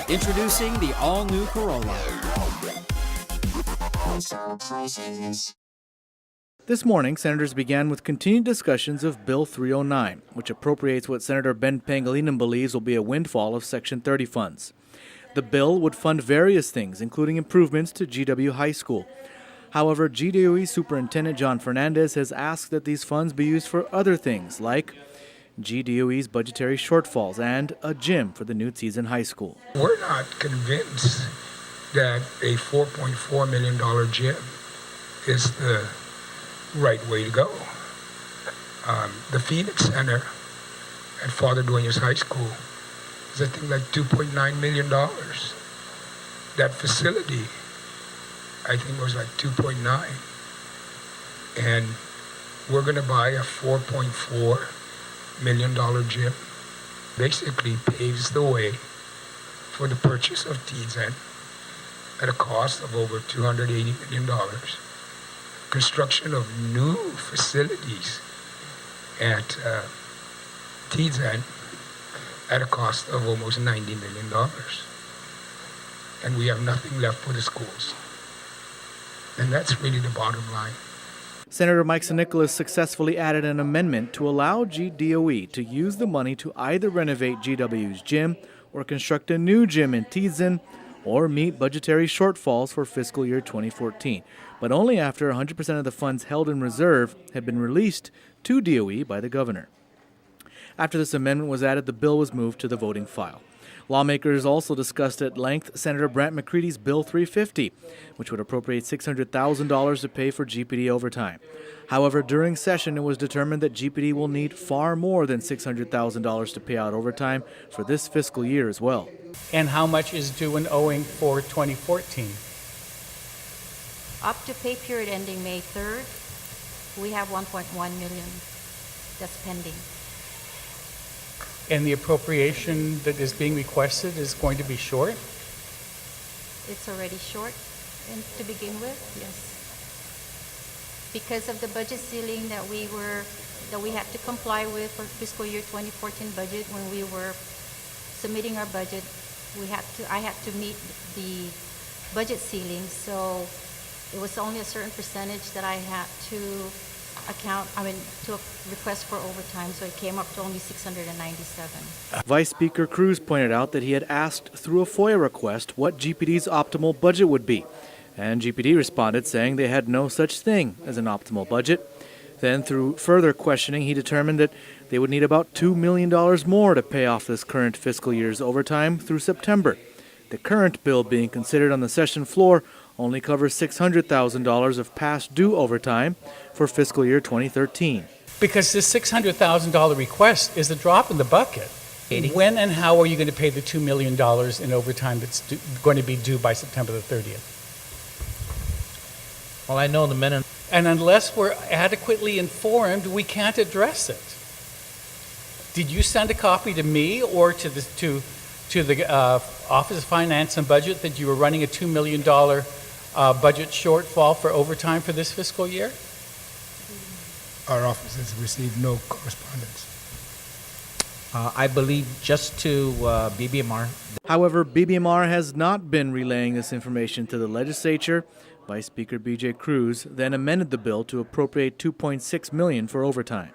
Introducing the all-new Corolla. This morning, senators began with continued discussions of Bill 309, which appropriates what Senator Ben Pangilinan believes will be a windfall of Section 30 funds. The bill would fund various things, including improvements to GW High School. However, GDOE Superintendent John Fernandez has asked that these funds be used for other things, like GDOE's budgetary shortfalls and a gym for the new Tizan High School. We're not convinced that a $4.4 million gym is the right way to go. The Phoenix Center at Father Dueñas High School is, I think, like $2.9 million. That facility, I think, was like 2.9. And we're going to buy a $4.4 million gym. Basically paves the way for the purchase of Tizan at a cost of over $280 million. Construction of new facilities at Tizan at a cost of almost $90 million. And we have nothing left for the schools. And that's really the bottom line. Senator Mike San Nicolas successfully added an amendment to allow GDOE to use the money to either renovate GW's gym or construct a new gym in Tizan or meet budgetary shortfalls for fiscal year 2014, but only after 100% of the funds held in reserve had been released to DOE by the governor. After this amendment was added, the bill was moved to the voting file. Lawmakers also discussed at length Senator Brant McCready's Bill 350, which would appropriate $600,000 to pay for GPD overtime. However, during session, it was determined that GPD will need far more than $600,000 to pay out overtime for this fiscal year as well. And how much is due and owing for 2014? Up to pay period ending May 3rd, we have $1.1 million that's pending. And the appropriation that is being requested is going to be short? It's already short to begin with, yes. Because of the budget ceiling that we had to comply with for fiscal year 2014 budget, when we were submitting our budget, I had to meet the budget ceiling, so it was only a certain percentage that I had to request for overtime, so it came up to only $697. Vice Speaker Cruz pointed out that he had asked through a FOIA request what GPD's optimal budget would be, and GPD responded saying they had no such thing as an optimal budget. Then, through further questioning, he determined that they would need about $2 million more to pay off this current fiscal year's overtime through September. The current bill being considered on the session floor only covers $600,000 of past due overtime for fiscal year 2013. Because this $600,000 request is a drop in the bucket. When and how are you going to pay the $2 million in overtime that's going to be due by September the 30th? Well, I know the minute. And unless we're adequately informed, we can't address it. Did you send a copy to me or to the Office of Finance and Budget that you were running a $2 million budget shortfall for overtime for this fiscal year? Our office has received no correspondence. I believe just to BBMR. However, BBMR has not been relaying this information to the legislature. Vice Speaker B.J. Cruz then amended the bill to appropriate $2.6 million for overtime.